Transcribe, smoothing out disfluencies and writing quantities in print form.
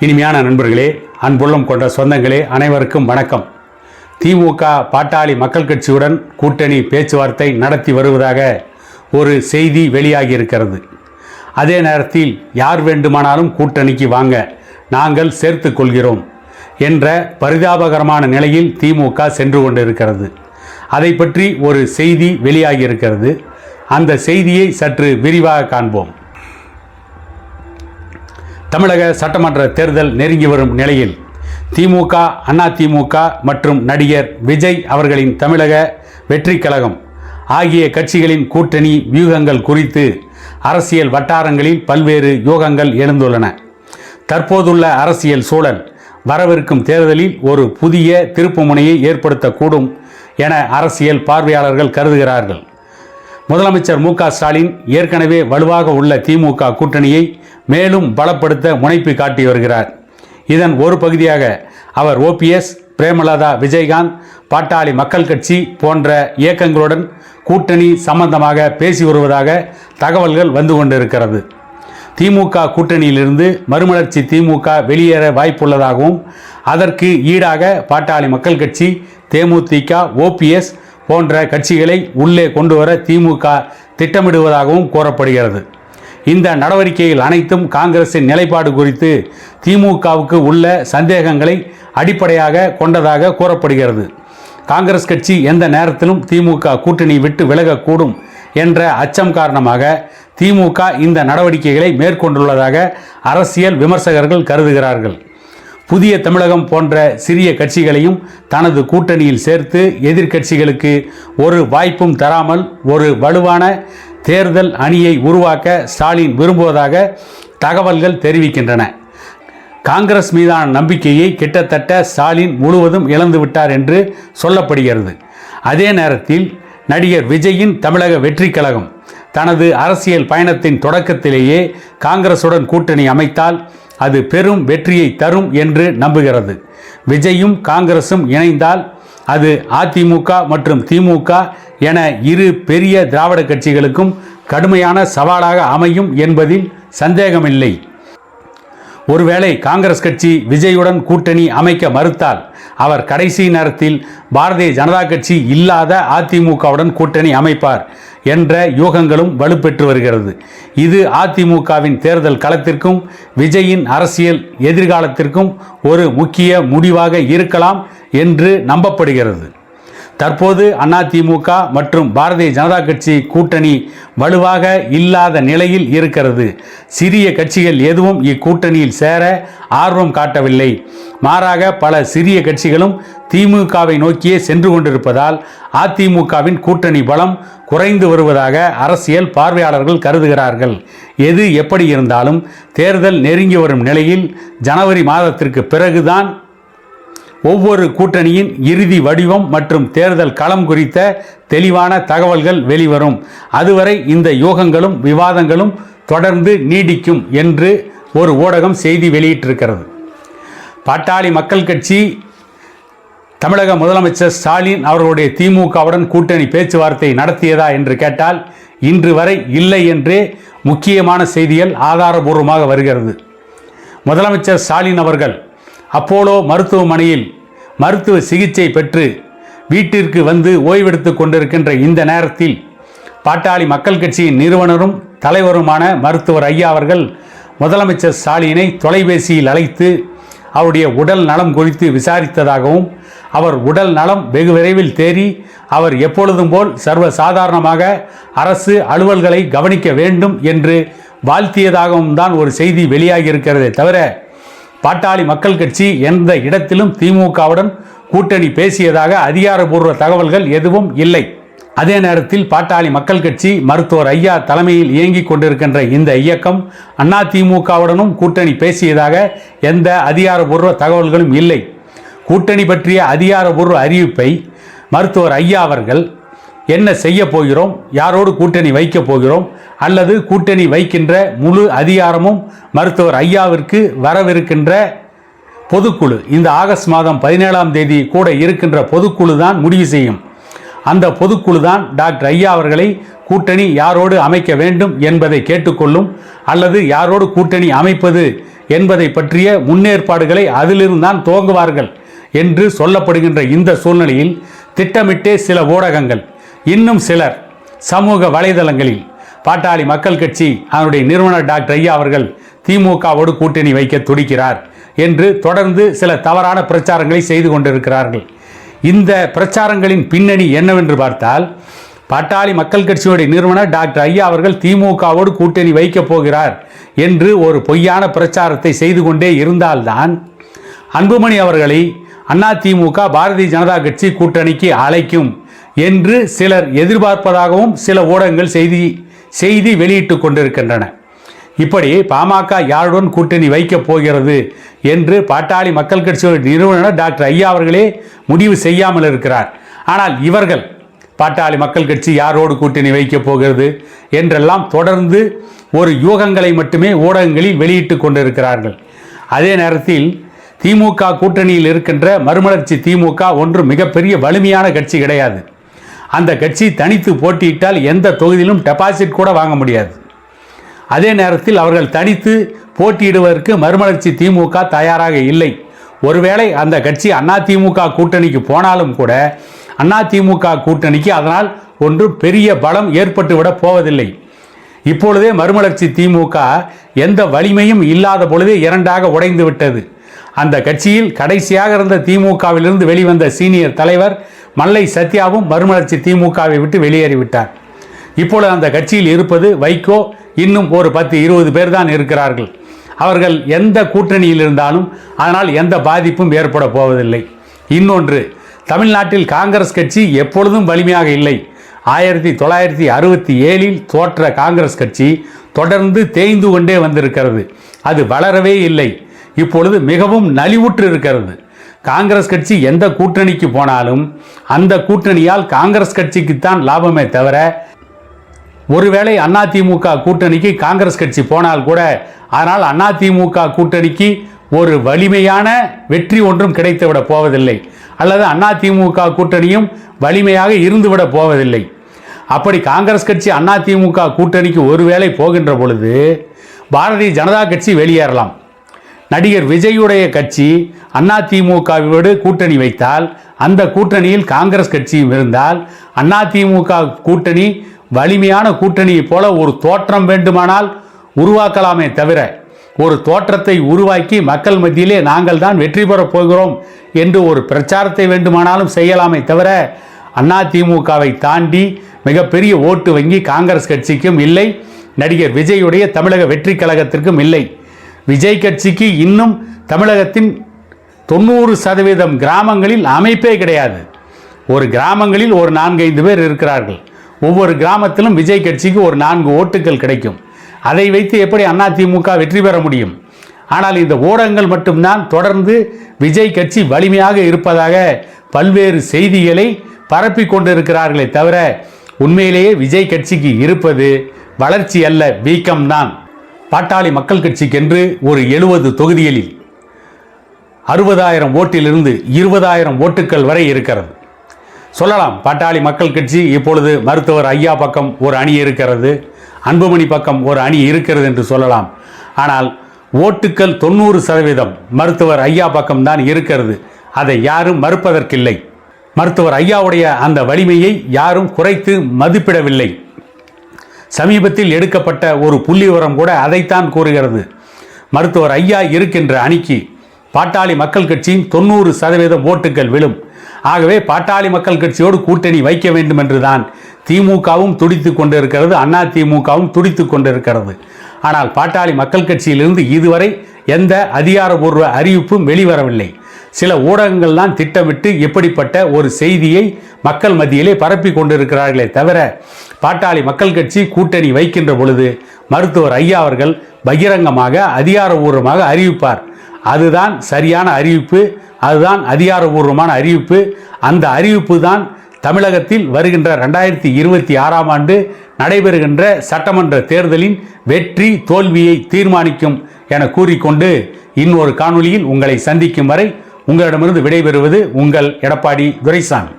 இனிமையான நண்பர்களே, அன்புள்ளம் கொண்ட சொந்தங்களே, அனைவருக்கும் வணக்கம். திமுக பாட்டாளி மக்கள் கட்சியுடன் கூட்டணி பேச்சுவார்த்தை நடத்தி வருவதாக ஒரு செய்தி வெளியாகி இருக்கிறது. அதே நேரத்தில் யார் வேண்டுமானாலும் கூட்டணிக்கு வாங்க, நாங்கள் சேர்த்து கொள்கிறோம் என்ற பரிதாபகரமான நிலையில் திமுக சென்று கொண்டிருக்கிறது. அதை பற்றி ஒரு செய்தி வெளியாகி இருக்கிறது. அந்த செய்தியை சற்று விரிவாக காண்போம். தமிழக சட்டமன்ற தேர்தல் நெருங்கி வரும் நிலையில் திமுக, அதிமுக மற்றும் நடிகர் விஜய் அவர்களின் தமிழக வெற்றி கழகம் ஆகிய கட்சிகளின் கூட்டணி வியூகங்கள் குறித்து அரசியல் வட்டாரங்களில் பல்வேறு யூகங்கள் எழுந்துள்ளன. தற்போதுள்ள அரசியல் சூழல் வரவிருக்கும் தேர்தலில் ஒரு புதிய திருப்புமுனையை ஏற்படுத்தக்கூடும் என அரசியல் பார்வையாளர்கள் கருதுகிறார்கள். முதலமைச்சர் மு.க. ஸ்டாலின் ஏற்கனவே வலுவாக உள்ள திமுக கூட்டணியை மேலும் பலப்படுத்த முனைப்பு காட்டி வருகிறார். இதன் ஒரு பகுதியாக அவர் OPS, பிரேமலதா விஜயகாந்த், பாட்டாளி மக்கள் கட்சி போன்ற இயக்கங்களுடன் கூட்டணி சம்பந்தமாக பேசி வருவதாக தகவல்கள் வந்து கொண்டிருக்கிறது. திமுக கூட்டணியிலிருந்து மறுமலர்ச்சி திமுக வெளியேற வாய்ப்புள்ளதாகவும், அதற்கு ஈடாக பாட்டாளி மக்கள் கட்சி, தேமுதிக, OPS போன்ற கட்சிகளை உள்ளே கொண்டு வர திமுக திட்டமிடுவதாகவும் கூறப்படுகிறது. இந்த நடவடிக்கைகள் அனைத்தும் காங்கிரசின் நிலைப்பாடு குறித்து திமுகவுக்கு உள்ள சந்தேகங்களை அடிப்படையாக கொண்டதாக கூறப்படுகிறது. காங்கிரஸ் கட்சி எந்த நேரத்திலும் திமுக கூட்டணி விட்டு விலகக்கூடும் என்ற அச்சம் காரணமாக திமுக இந்த நடவடிக்கைகளை மேற்கொண்டுள்ளதாக அரசியல் விமர்சகர்கள் கருதுகிறார்கள். புதிய தமிழகம் போன்ற சிறிய கட்சிகளையும் தனது கூட்டணியில் சேர்த்து எதிர்க்கட்சிகளுக்கு ஒரு வாய்ப்பும் தராமல் ஒரு வலுவான தேர்தல் அணியை உருவாக்க ஸ்டாலின் விரும்புவதாக தகவல்கள் தெரிவிக்கின்றன. காங்கிரஸ் மீதான நம்பிக்கையை கிட்டத்தட்ட ஸ்டாலின் முழுவதும் இழந்துவிட்டார் என்று சொல்லப்படுகிறது. அதே நேரத்தில் நடிகர் விஜயின் தமிழக வெற்றி கழகம் தனது அரசியல் பயணத்தின் தொடக்கத்திலேயே காங்கிரசுடன் கூட்டணி அமைத்தால் அது பெரும் வெற்றியை தரும் என்று நம்புகிறது. விஜயும் காங்கிரசும் இணைந்தால் அது அதிமுக மற்றும் திமுக என இரு பெரிய திராவிட கட்சிகளுக்கும் கடுமையான சவாலாக அமையும் என்பதில் சந்தேகமில்லை. ஒருவேளை காங்கிரஸ் கட்சி விஜயுடன் கூட்டணி அமைக்க மறுத்தால் அவர் கடைசி நேரத்தில் பாரதிய ஜனதா கட்சி இல்லாத அதிமுகவுடன் கூட்டணி அமைப்பார் என்ற யூகங்களும் வலுப்பெற்று வருகிறது. இது அதிமுகவின் தேர்தல் களத்திற்கும் விஜயின் அரசியல் எதிர்காலத்திற்கும் ஒரு முக்கிய முடிவாக இருக்கலாம் என்று நம்பப்படுகிறது. தற்போது அதிமுக மற்றும் பாரதிய ஜனதா கட்சி கூட்டணி வலுவாக இல்லாத நிலையில் இருக்கிறது. சிறிய கட்சிகள் எதுவும் இக்கூட்டணியில் சேர ஆர்வம் காட்டவில்லை. மாறாக பல சிறிய கட்சிகளும் திமுகவை நோக்கியே சென்று கொண்டிருப்பதால் அதிமுகவின் கூட்டணி பலம் குறைந்து வருவதாக அரசியல் பார்வையாளர்கள் கருதுகிறார்கள். எது எப்படி இருந்தாலும் தேர்தல் நெருங்கி வரும் நிலையில் ஜனவரி மாதத்திற்கு பிறகுதான் ஒவ்வொரு கூட்டணியின் இறுதி வடிவம் மற்றும் தேர்தல் களம் குறித்த தெளிவான தகவல்கள் வெளிவரும். அதுவரை இந்த யூகங்களும் விவாதங்களும் தொடர்ந்து நீடிக்கும் என்று ஒரு ஊடகம் செய்தி வெளியிட்டிருக்கிறது. பாட்டாளி மக்கள் கட்சி தமிழக முதலமைச்சர் ஸ்டாலின் அவர்களுடைய திமுகவுடன் கூட்டணி பேச்சுவார்த்தை நடத்தியதா என்று கேட்டால் இன்று வரை இல்லை என்றே முக்கியமான செய்திகள் ஆதாரபூர்வமாக வருகிறது. முதலமைச்சர் ஸ்டாலின் அவர்கள் அப்போலோ மருத்துவமனையில் மருத்துவ சிகிச்சை பெற்று வீட்டிற்கு வந்து ஓய்வெடுத்து கொண்டிருக்கின்ற இந்த நேரத்தில் பாட்டாளி மக்கள் கட்சியின் நிறுவனரும் தலைவருமான மருத்துவர் ஐயா அவர்கள் முதலமைச்சர் ஸ்டாலினை தொலைபேசியில் அழைத்து அவருடைய உடல் நலம் குறித்து விசாரித்ததாகவும், அவர் உடல் நலம் வெகு விரைவில் தேறி அவர் எப்பொழுதும் போல் சர்வசாதாரணமாக அரசு அலுவல்களை கவனிக்க வேண்டும் என்று வாழ்த்தியதாகவும் தான் ஒரு செய்தி வெளியாகி இருக்கிறதே தவிர பாட்டாளி மக்கள் கட்சி எந்த இடத்திலும் திமுகவுடன் கூட்டணி பேசியதாக அதிகாரப்பூர்வ தகவல்கள் எதுவும் இல்லை. அதே நேரத்தில் பாட்டாளி மக்கள் கட்சி மருத்துவர் ஐயா தலைமையில் இயங்கிக் கொண்டிருக்கின்ற இந்த இயக்கம் அதிமுகவுடனும் கூட்டணி பேசியதாக எந்த அதிகாரப்பூர்வ தகவல்களும் இல்லை. கூட்டணி பற்றிய அதிகாரப்பூர்வ அறிவிப்பை மருத்துவர் ஐயா அவர்கள் என்ன செய்ய போகிறோம், யாரோடு கூட்டணி வைக்கப் போகிறோம் அல்லது கூட்டணி வைக்கின்ற முழு அதிகாரமும் மருத்துவர் ஐயாவிற்கு வரவிருக்கின்ற பொதுக்குழு, இந்த ஆகஸ்ட் மாதம் 17ஆம் தேதி கூட இருக்கின்ற பொதுக்குழு தான் முடிவு செய்யும். அந்த பொதுக்குழு தான் டாக்டர் ஐயா அவர்களை கூட்டணி யாரோடு அமைக்க வேண்டும் என்பதை கேட்டுக்கொள்ளும் அல்லது யாரோடு கூட்டணி அமைப்பது என்பதை பற்றிய முன்னேற்பாடுகளை அதிலிருந்து தான் துவங்குவார்கள் என்று சொல்லப்படுகின்ற இந்த சூழ்நிலையில் திட்டமிட்டே சில ஊடகங்கள், இன்னும் சிலர் சமூக வலைதளங்களில் பாட்டாளி மக்கள் கட்சி அதனுடைய நிறுவனர் டாக்டர் ஐயா அவர்கள் திமுகவோடு கூட்டணி வைக்க துடிக்கிறார் என்று தொடர்ந்து சில தவறான பிரச்சாரங்களை செய்து கொண்டிருக்கிறார்கள். இந்த பிரச்சாரங்களின் பின்னணி என்னவென்று பார்த்தால், பாட்டாளி மக்கள் கட்சியுடைய நிறுவனர் டாக்டர் ஐயா அவர்கள் திமுகவோடு கூட்டணி வைக்கப் போகிறார் என்று ஒரு பொய்யான பிரச்சாரத்தை செய்து கொண்டே இருந்தால்தான் அன்புமணி அவர்களை அதிமுக பாரதிய ஜனதா கட்சி கூட்டணிக்கு அழைக்கும் என்று சிலர் எதிர்பார்ப்பதாகவும் சில ஊடகங்கள் செய்தி வெளியிட்டுக் கொண்டிருக்கின்றன. இப்படி பாமக யாருடன் கூட்டணி வைக்கப் போகிறது என்று பாட்டாளி மக்கள் கட்சியுடைய நிறுவனர் டாக்டர் ஐயா அவர்களே முடிவு செய்யாமல் இருக்கிறார். ஆனால் இவர்கள் பாட்டாளி மக்கள் கட்சி யாரோடு கூட்டணி வைக்கப் போகிறது என்றெல்லாம் தொடர்ந்து ஒரு யூகங்களை மட்டுமே ஊடகங்களில் வெளியிட்டு கொண்டிருக்கிறார்கள். அதே நேரத்தில் திமுக கூட்டணியில் இருக்கின்ற மறுமலர்ச்சி திமுக ஒன்று மிகப்பெரிய வலிமையான கட்சி கிடையாது. அந்த கட்சி தனித்து போட்டியிட்டால் எந்த தொகுதியிலும் டெபாசிட் கூட வாங்க முடியாது. அதே நேரத்தில் அவர்கள் தனித்து போட்டியிடுவதற்கு மறுமலர்ச்சி திமுக தயாராக இல்லை. ஒருவேளை அந்த கட்சி அதிமுக கூட்டணிக்கு போனாலும் கூட அதிமுக கூட்டணிக்கு அதனால் ஒன்றும் பெரிய பலம் ஏற்பட்டுவிடப் போவதில்லை. இப்பொழுதே மறுமலர்ச்சி திமுக எந்த வலிமையும் இல்லாத பொழுதே இரண்டாக உடைந்து விட்டது. அந்த கட்சியில் கடைசியாக இருந்த திமுகவிலிருந்து வெளிவந்த சீனியர் தலைவர் மல்லை சத்யாவும் மறுமலர்ச்சி திமுகவை விட்டு வெளியேறிவிட்டார். இப்பொழுது அந்த கட்சியில் இருப்பது வைகோ, இன்னும் ஒரு 10-20 பேர் தான் இருக்கிறார்கள். அவர்கள் எந்த கூட்டணியில் இருந்தாலும் அதனால் எந்த பாதிப்பும் ஏற்பட போவதில்லை. இன்னொன்று, தமிழ்நாட்டில் காங்கிரஸ் கட்சி எப்பொழுதும் வலிமையாக இல்லை. 1967 தோற்ற காங்கிரஸ் கட்சி தொடர்ந்து தேய்ந்து கொண்டே வந்திருக்கிறது. அது வளரவே இல்லை. இப்பொழுது மிகவும் நலிவுற்று இருக்கிறது. காங்கிரஸ் கட்சி எந்த கூட்டணிக்கு போனாலும் அந்த கூட்டணியால் காங்கிரஸ் கட்சிக்குத்தான் லாபமே தவிர, ஒருவேளை அதிமுக கூட்டணிக்கு காங்கிரஸ் கட்சி போனால் கூட ஆனால் அதிமுக கூட்டணிக்கு ஒரு வலிமையான வெற்றி ஒன்றும் கிடைத்துவிட போவதில்லை, அல்லது அதிமுக கூட்டணியும் வலிமையாக இருந்துவிட போவதில்லை. அப்படி காங்கிரஸ் கட்சி அதிமுக கூட்டணிக்கு ஒருவேளை போகின்ற பொழுது பாரதிய ஜனதா கட்சி வெளியேறலாம். நடிகர் விஜயுடைய கட்சி அதிமுகவோடு கூட்டணி வைத்தால் அந்த கூட்டணியில் காங்கிரஸ் கட்சியும் இருந்தால் அதிமுக கூட்டணி வலிமையான கூட்டணியை போல ஒரு தோற்றம் வேண்டுமானால் உருவாக்கலாமே தவிர, ஒரு தோற்றத்தை உருவாக்கி மக்கள் மத்தியிலே நாங்கள் தான் வெற்றி பெறப் போகிறோம் என்று ஒரு பிரச்சாரத்தை வேண்டுமானாலும் செய்யலாமே தவிர, அதிமுகவை தாண்டி மிகப்பெரிய ஓட்டு வங்கி காங்கிரஸ் கட்சிக்கும் இல்லை, நடிகர் விஜயுடைய தமிழக வெற்றி கழகத்திற்கும் இல்லை. விஜய் கட்சிக்கு இன்னும் தமிழகத்தின் 90% கிராமங்களில் அமைப்பே கிடையாது. ஒரு கிராமங்களில் ஒரு 4-5 பேர் இருக்கிறார்கள். ஒவ்வொரு கிராமத்திலும் விஜய் கட்சிக்கு ஒரு 4 ஓட்டுகள் கிடைக்கும். அதை வைத்து எப்படி அதிமுக வெற்றி பெற முடியும்? ஆனால் இந்த ஊடகங்கள் மட்டும்தான் தொடர்ந்து விஜய் கட்சி வலிமையாக இருப்பதாக பல்வேறு செய்திகளை பரப்பி கொண்டிருக்கிறார்களே தவிர, உண்மையிலேயே விஜய் கட்சிக்கு இருப்பது வளர்ச்சி அல்ல, வீக்கம்தான். பாட்டாளி மக்கள் கட்சிக்கென்று ஒரு 70 தொகுதிகளில் 60,000 ஓட்டிலிருந்து 20,000 ஓட்டுக்கள் வரை இருக்கிறது. சொல்லலாம், பாட்டாளி மக்கள் கட்சி இப்பொழுது மருத்துவர் ஐயா பக்கம் ஒரு அணி இருக்கிறது, அன்புமணி பக்கம் ஒரு அணி இருக்கிறது என்று சொல்லலாம். ஆனால் ஓட்டுக்கள் 90% மருத்துவர் ஐயா பக்கம்தான் இருக்கிறது. அதை யாரும் மறுப்பதற்கில்லை. மருத்துவர் ஐயாவுடைய அந்த வலிமையை யாரும் குறைத்து மதிப்பிடவில்லை. சமீபத்தில் எடுக்கப்பட்ட ஒரு புள்ளி விவரம் கூட அதைத்தான் கூறுகிறது. மருத்துவர் ஐயா இருக்கின்ற அணிக்கு பாட்டாளி மக்கள் கட்சியின் 90% ஓட்டுகள் விழும். ஆகவே பாட்டாளி மக்கள் கட்சியோடு கூட்டணி வைக்க வேண்டும் என்றுதான் திமுகவும் துடித்து கொண்டிருக்கிறது, அதிமுகவும் துடித்து கொண்டிருக்கிறது. ஆனால் பாட்டாளி மக்கள் கட்சியிலிருந்து இதுவரை எந்த அதிகாரபூர்வ அறிவிப்பும் வெளிவரவில்லை. சில ஊடகங்கள் தான் திட்டமிட்டு இப்படிப்பட்ட ஒரு செய்தியை மக்கள் மத்தியிலே பரப்பி கொண்டிருக்கிறார்களே தவிர, பாட்டாளி மக்கள் கட்சி கூட்டணி வைக்கின்ற பொழுது மருத்துவர் ஐயா அவர்கள் பகிரங்கமாக அதிகாரபூர்வமாக அறிவிப்பார். அதுதான் சரியான அறிவிப்பு, அதுதான் அதிகாரபூர்வமான அறிவிப்பு. அந்த அறிவிப்பு தான் தமிழகத்தில் வருகின்ற 2026ஆம் ஆண்டு நடைபெறுகின்ற சட்டமன்ற தேர்தலின் வெற்றி தோல்வியை தீர்மானிக்கும் என கூறிக்கொண்டு இன்னொரு காணொளியில் உங்களை சந்திக்கும் வரை உங்களிடமிருந்து விடைபெறுவது உங்கள் எடப்பாடி துரைசாமி.